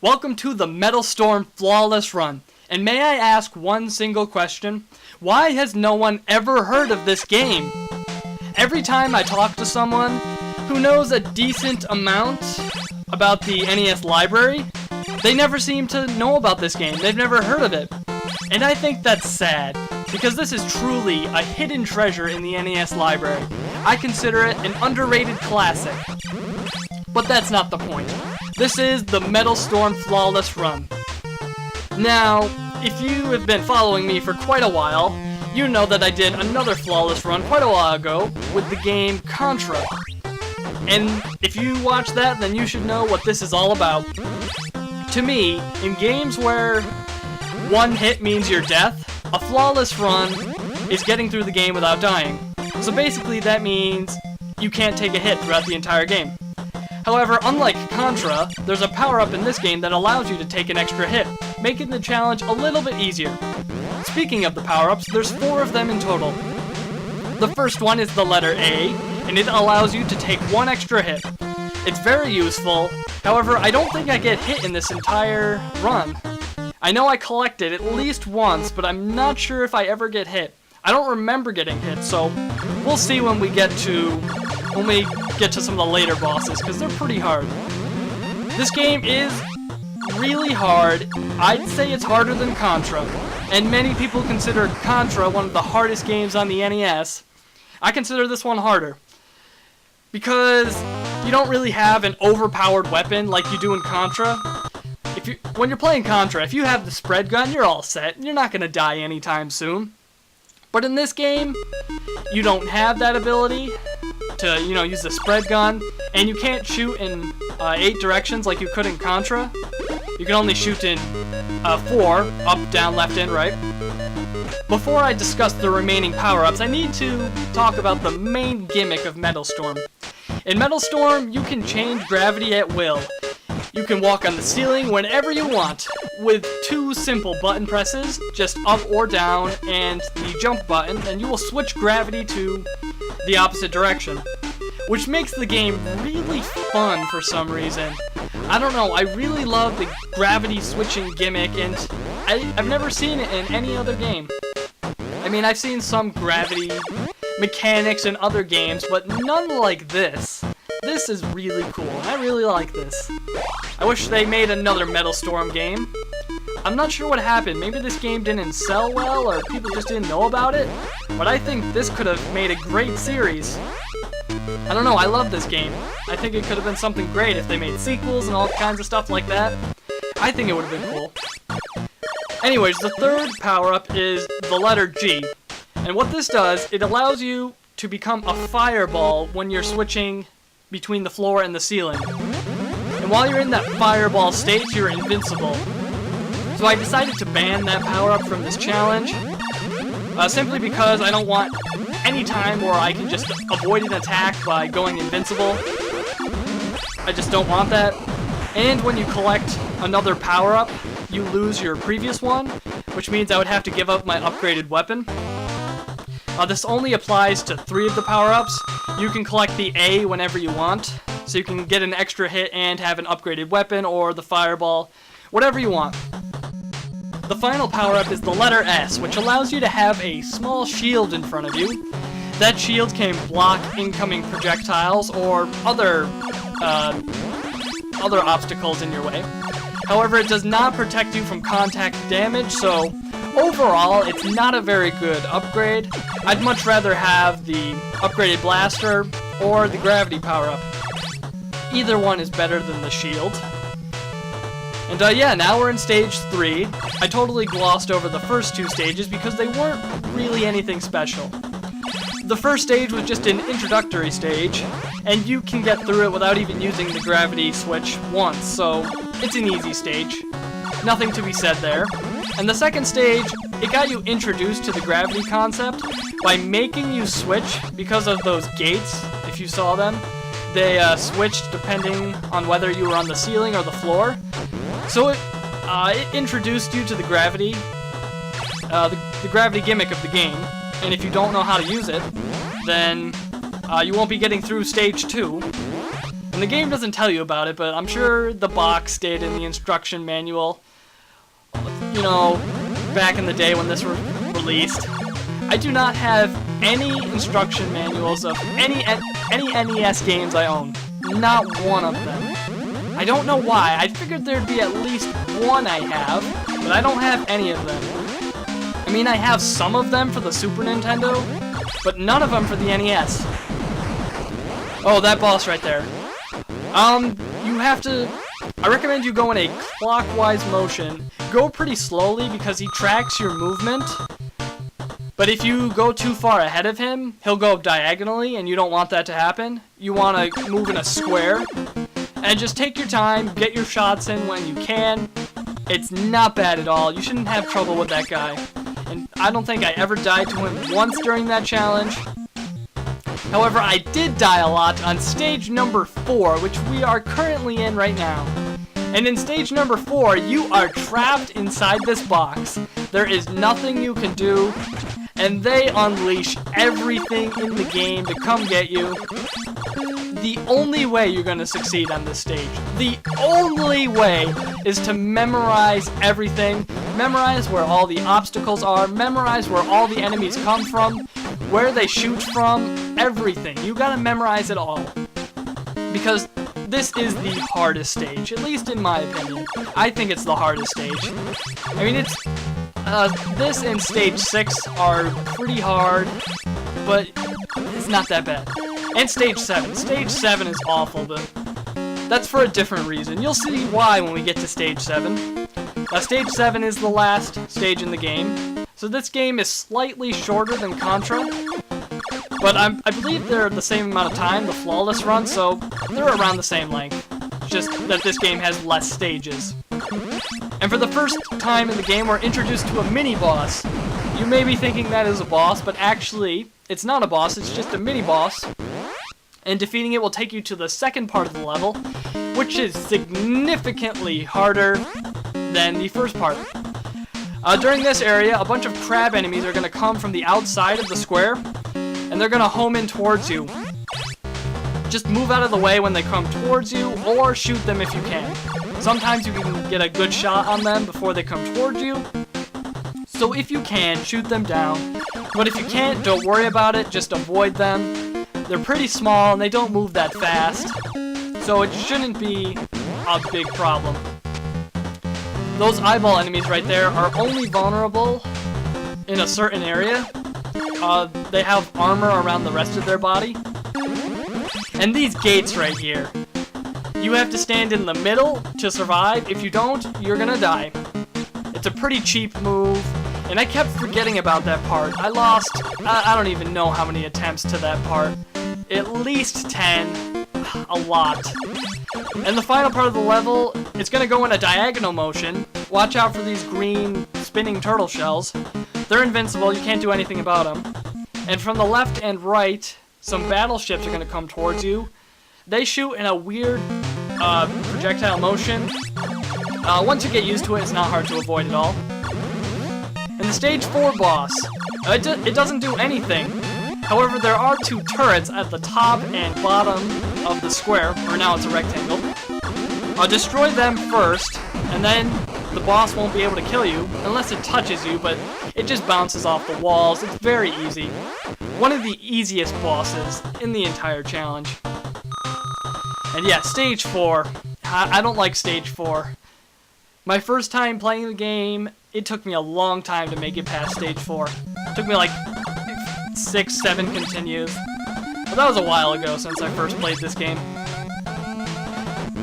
Welcome to the Metal Storm Flawless Run. And may I ask one single question? Why has no one ever heard of this game? Every time I talk to someone who knows a decent amount about the NES library, they never seem to know about this game. They've never heard of it. And I think that's sad, because this is truly a hidden treasure in the NES library. I consider it an underrated classic. But that's not the point. This is the Metal Storm Flawless Run. Now, if you have been following me for quite a while, you know that I did another Flawless Run quite a while ago with the game Contra. And if you watched that, then you should know what this is all about. To me, in games where one hit means your death, a flawless run is getting through the game without dying. So basically that means you can't take a hit throughout the entire game. However, unlike Contra, there's a power-up in this game that allows you to take an extra hit, making the challenge a little bit easier. Speaking of the power-ups, there's 4 of them in total. The first one is the letter A, and it allows you to take 1 extra hit. It's very useful, however, I don't think I get hit in this entire run. I know I collect it at least once, but I'm not sure if I ever get hit. I don't remember getting hit, so we'll see when we get to some of the later bosses, because they're pretty hard. This game is really hard. I'd say it's harder than Contra, and many people consider Contra one of the hardest games on the NES. I consider this one harder, because you don't really have an overpowered weapon like you do in Contra. When you're playing Contra, if you have the spread gun, you're all set. You're not going to die anytime soon. But in this game, you don't have that ability to, use the spread gun, and you can't shoot in 8 directions like you could in Contra. You can only shoot in 4, up, down, left, and right. Before I discuss the remaining power-ups, I need to talk about the main gimmick of Metal Storm. In Metal Storm, you can change gravity at will. You can walk on the ceiling whenever you want, with 2 simple button presses, just up or down, and the jump button, and you will switch gravity to the opposite direction, which makes the game really fun for some reason. I don't know, I really love the gravity switching gimmick, and I've never seen it in any other game. I mean, I've seen some gravity mechanics in other games, but none like this. This is really cool. I really like this. I wish they made another Metal Storm game. I'm not sure what happened. Maybe this game didn't sell well, or people just didn't know about it. But I think this could have made a great series. I don't know, I love this game. I think it could have been something great if they made sequels and all kinds of stuff like that. I think it would have been cool. Anyways, the third power-up is the letter G. And what this does, it allows you to become a fireball when you're switching between the floor and the ceiling. And while you're in that fireball state, you're invincible. So I decided to ban that power-up from this challenge, simply because I don't want any time where I can just avoid an attack by going invincible. I just don't want that. And when you collect another power-up, you lose your previous one, which means I would have to give up my upgraded weapon. This only applies to 3 of the power-ups. You can collect the A whenever you want, so you can get an extra hit and have an upgraded weapon or the fireball, whatever you want. The final power-up is the letter S, which allows you to have a small shield in front of you. That shield can block incoming projectiles or other obstacles in your way. However, it does not protect you from contact damage, so overall, it's not a very good upgrade. I'd much rather have the upgraded blaster or the gravity power-up. Either one is better than the shield. And yeah, now we're in stage 3. I totally glossed over the first 2 stages because they weren't really anything special. The first stage was just an introductory stage, and you can get through it without even using the gravity switch once, so it's an easy stage. Nothing to be said there. And the second stage, it got you introduced to the gravity concept by making you switch because of those gates, if you saw them. They switched depending on whether you were on the ceiling or the floor. So it introduced you to the gravity gimmick of the game. And if you don't know how to use it, then you won't be getting through stage 2. And And the game doesn't tell you about it, but I'm sure the box did in the instruction manual. You know, back in the day when this was released. I do not have any instruction manuals of any NES games I own. Not one of them. I don't know why. I figured there'd be at least one I have, but I don't have any of them. I mean, I have some of them for the Super Nintendo, but none of them for the NES. Oh, that boss right there. You have to... I recommend you go in a clockwise motion. Go pretty slowly because he tracks your movement. But if you go too far ahead of him, he'll go diagonally, and you don't want that to happen. You want to move in a square. And just take your time, get your shots in when you can. It's not bad at all. You shouldn't have trouble with that guy. And I don't think I ever died to him once during that challenge. However, I did die a lot on stage number 4, which we are currently in right now. And in stage number 4, you are trapped inside this box. There is nothing you can do, and they unleash everything in the game to come get you. The only way you're going to succeed on this stage, the only way, is to memorize everything. Memorize where all the obstacles are, memorize where all the enemies come from, where they shoot from, everything. You gotta memorize it all. Because this is the hardest stage, at least in my opinion. I think it's the hardest stage. I mean, it's... this and stage 6 are pretty hard, but it's not that bad. And stage 7. Stage 7 is awful, but that's for a different reason. You'll see why when we get to stage 7. Stage 7 is the last stage in the game. So this game is slightly shorter than Contra, but I believe they're the same amount of time, the flawless run, so they're around the same length. Just that this game has less stages. And for the first time in the game, we're introduced to a mini-boss. You may be thinking that is a boss, but actually, it's not a boss, it's just a mini-boss. And defeating it will take you to the second part of the level, which is significantly harder than the first part. During this area, a bunch of crab enemies are going to come from the outside of the square, and they're going to home in towards you. Just move out of the way when they come towards you, or shoot them if you can. Sometimes you can get a good shot on them before they come towards you. So if you can, shoot them down. But if you can't, don't worry about it, just avoid them. They're pretty small, and they don't move that fast. So it shouldn't be a big problem. Those eyeball enemies right there are only vulnerable in a certain area. They have armor around the rest of their body. And these gates right here, you have to stand in the middle to survive. If you don't, you're gonna die. It's a pretty cheap move, and I kept forgetting about that part. I lost, I don't even know how many attempts to that part. At least 10. A lot. And the final part of the level, it's gonna go in a diagonal motion. Watch out for these green spinning turtle shells. They're invincible, you can't do anything about them. And from the left and right, some battleships are gonna come towards you. They shoot in a weird projectile motion. Once you get used to it, it's not hard to avoid at all. And the stage 4 boss, it doesn't do anything. However, there are 2 turrets at the top and bottom of the square, or now it's a rectangle. Destroy them first, and then the boss won't be able to kill you, unless it touches you, but it just bounces off the walls. It's very easy. One of the easiest bosses in the entire challenge. And yeah, stage 4. I don't like stage 4. My first time playing the game, it took me a long time to make it past stage 4. It took me like 6, 7 continues. But that was a while ago since I first played this game.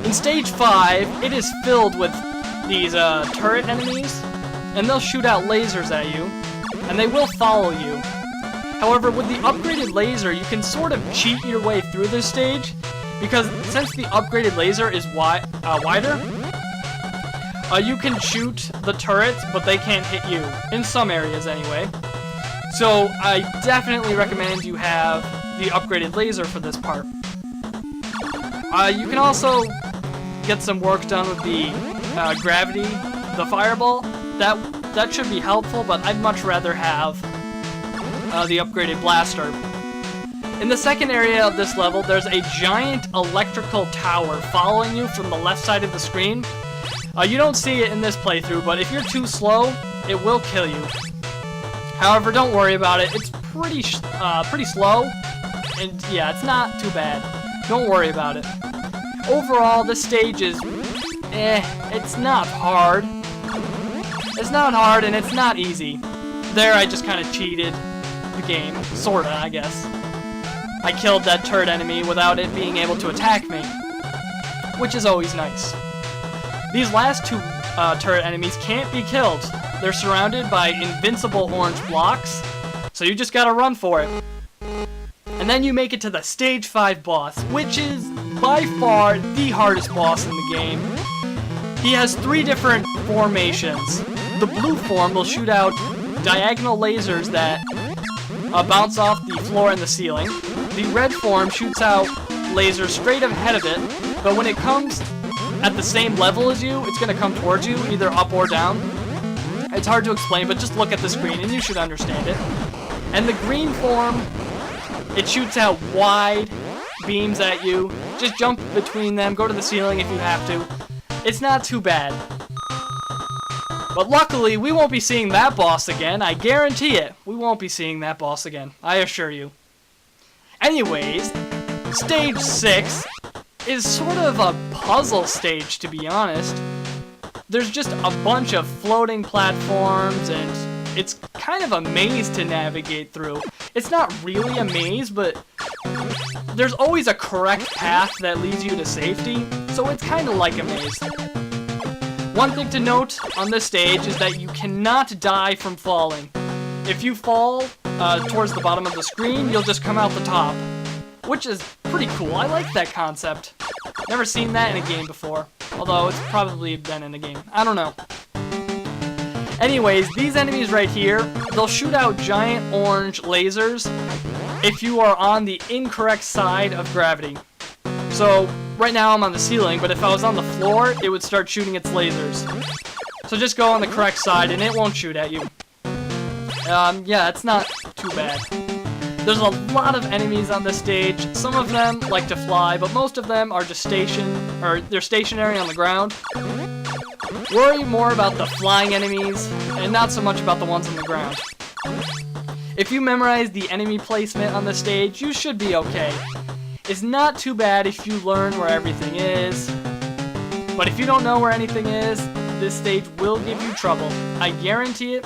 In stage 5, it is filled with these turret enemies, and they'll shoot out lasers at you, and they will follow you. However, with the upgraded laser, you can sort of cheat your way through this stage, because since the upgraded laser is wider, you can shoot the turrets, but they can't hit you, in some areas anyway. So I definitely recommend you have the upgraded laser for this part. You can also get some work done with the gravity, the fireball. That should be helpful, but I'd much rather have the upgraded blaster. In the second area of this level, there's a giant electrical tower following you from the left side of the screen. You don't see it in this playthrough, but if you're too slow, it will kill you. However, don't worry about it. It's pretty slow, and yeah, it's not too bad. Don't worry about it. Overall, this stage is, it's not hard. It's not hard, and it's not easy. There, I just kind of cheated the game, sorta, I guess. I killed that turret enemy without it being able to attack me, which is always nice. These last two turret enemies can't be killed. They're surrounded by invincible orange blocks, so you just gotta run for it. And then you make it to the Stage 5 boss, which is by far the hardest boss in the game. He has 3 different formations. The blue form will shoot out diagonal lasers that bounce off the floor and the ceiling. The red form shoots out lasers straight ahead of it, but when it comes at the same level as you, it's going to come towards you, either up or down. It's hard to explain, but just look at the screen and you should understand it. And the green form, it shoots out wide beams at you. Just jump between them, go to the ceiling if you have to. It's not too bad. But luckily, we won't be seeing that boss again. I guarantee it. We won't be seeing that boss again. I assure you. Anyways, Stage 6 is sort of a puzzle stage, to be honest. There's just a bunch of floating platforms, and it's kind of a maze to navigate through. It's not really a maze, but there's always a correct path that leads you to safety, so it's kind of like a maze. One thing to note on this stage is that you cannot die from falling. If you fall towards the bottom of the screen, you'll just come out the top, which is pretty cool. I like that concept. Never seen that in a game before, although it's probably been in a game. I don't know. Anyways, these enemies right here, they'll shoot out giant orange lasers if you are on the incorrect side of gravity. So, right now I'm on the ceiling, but if I was on the floor, it would start shooting its lasers. So just go on the correct side and it won't shoot at you. Yeah, it's not too bad. There's a lot of enemies on this stage. Some of them like to fly, but most of them are just they're stationary on the ground. Worry more about the flying enemies, and not so much about the ones on the ground. If you memorize the enemy placement on the stage, you should be okay. It's not too bad if you learn where everything is, but if you don't know where anything is, this stage will give you trouble. I guarantee it.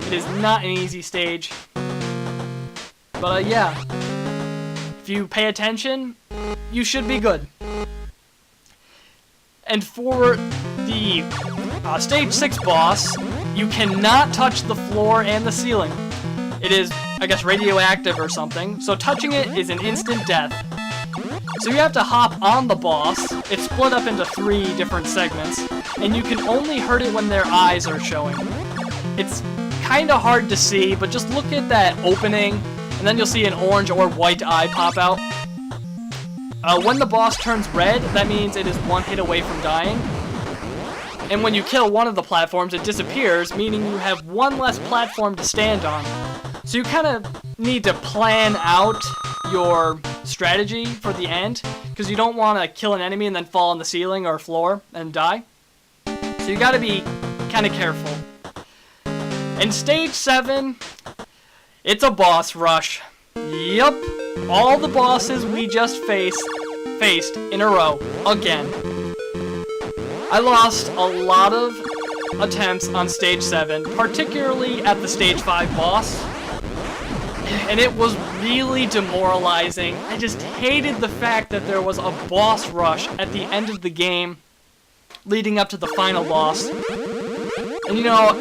It is not an easy stage. But yeah, if you pay attention, you should be good. And for the Stage 6 boss, you cannot touch the floor and the ceiling. It is, I guess, radioactive or something, so touching it is an instant death. So you have to hop on the boss. It's split up into 3 different segments, and you can only hurt it when their eyes are showing. It's kind of hard to see, but just look at that opening, and then you'll see an orange or white eye pop out. When the boss turns red, that means it is 1 hit away from dying. And when you kill one of the platforms, it disappears, meaning you have 1 less platform to stand on. So you kind of need to plan out your strategy for the end, because you don't want to kill an enemy and then fall on the ceiling or floor and die. So you gotta be kind of careful. In Stage 7, it's a boss rush. Yup, all the bosses we just faced in a row, again. I lost a lot of attempts on Stage 7, particularly at the Stage 5 boss. And it was really demoralizing. I just hated the fact that there was a boss rush at the end of the game leading up to the final boss. And you know,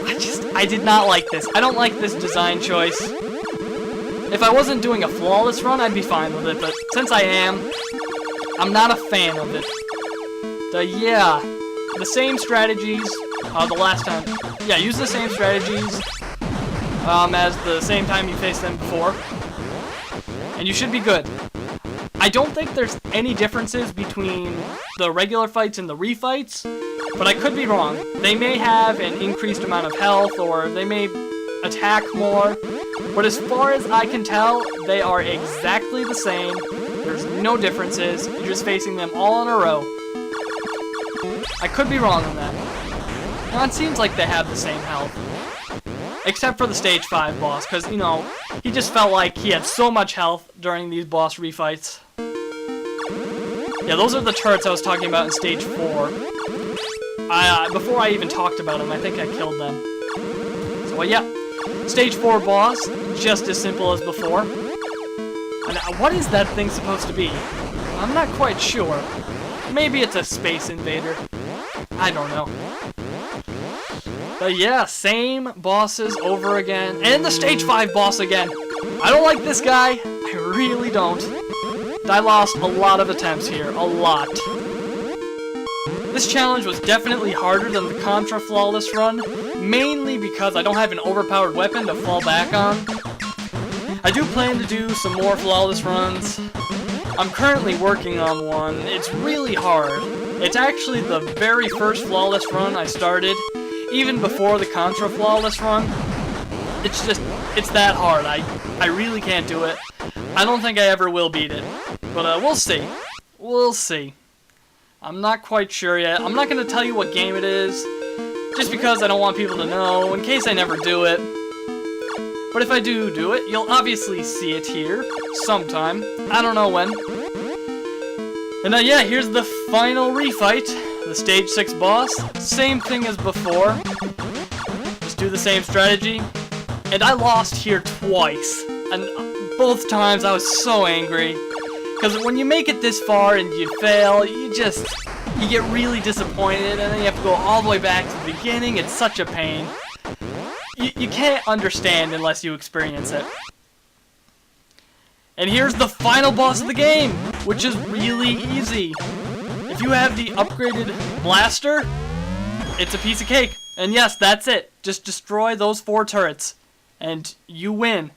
I did not like this. I don't like this design choice. If I wasn't doing a flawless run, I'd be fine with it, but since I am, I'm not a fan of it. Yeah, the same strategies, the last time. Yeah, use the same strategies as the same time you faced them before, and you should be good. I don't think there's any differences between the regular fights and the refights, but I could be wrong. They may have an increased amount of health, or they may attack more. But as far as I can tell, they are exactly the same. There's no differences. You're just facing them all in a row. I could be wrong on that. Now, it seems like they have the same health. Except for the stage 5 boss, because, you know, he just felt like he had so much health during these boss refights. Yeah, those are the turrets I was talking about in stage 4. Before I even talked about them, I think I killed them. So, yeah. Stage 4 boss, just as simple as before. And what is that thing supposed to be? I'm not quite sure. Maybe it's a space invader. I don't know. But yeah, same bosses over again. And the stage 5 boss again. I don't like this guy. I really don't. I lost a lot of attempts here. A lot. This challenge was definitely harder than the Contra flawless run. Mainly because I don't have an overpowered weapon to fall back on. I do plan to do some more flawless runs. I'm currently working on one. It's really hard. It's actually the very first flawless run I started. Even before the Contra flawless run, it's that hard. I really can't do it. I don't think I ever will beat it. But we'll see. We'll see. I'm not quite sure yet. I'm not going to tell you what game it is, just because I don't want people to know, in case I never do it. But if I do it, you'll obviously see it here, sometime. I don't know when. And yeah, here's the final refight. The stage 6 boss, same thing as before. Just do the same strategy. And I lost here twice. And both times I was so angry. Because when you make it this far and you fail, you get really disappointed. And then you have to go all the way back to the beginning. It's such a pain. You can't understand unless you experience it. And here's the final boss of the game, which is really easy. If you have the upgraded blaster, it's a piece of cake. And yes, that's it. Just destroy those 4 turrets, and you win.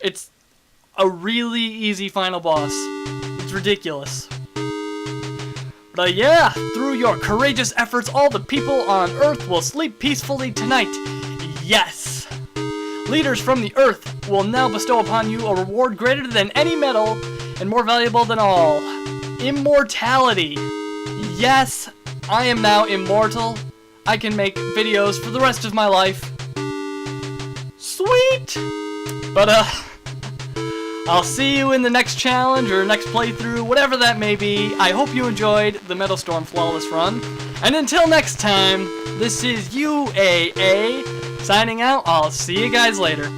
It's a really easy final boss. It's ridiculous. But yeah, through your courageous efforts, all the people on Earth will sleep peacefully tonight. Yes! Leaders from the Earth will now bestow upon you a reward greater than any medal and more valuable than all. Immortality. Yes, I am now immortal. I can make videos for the rest of my life. Sweet! But I'll see you in the next challenge or next playthrough, whatever that may be. I hope you enjoyed the Metal Storm Flawless Run. And until next time, this is UAA signing out. I'll see you guys later.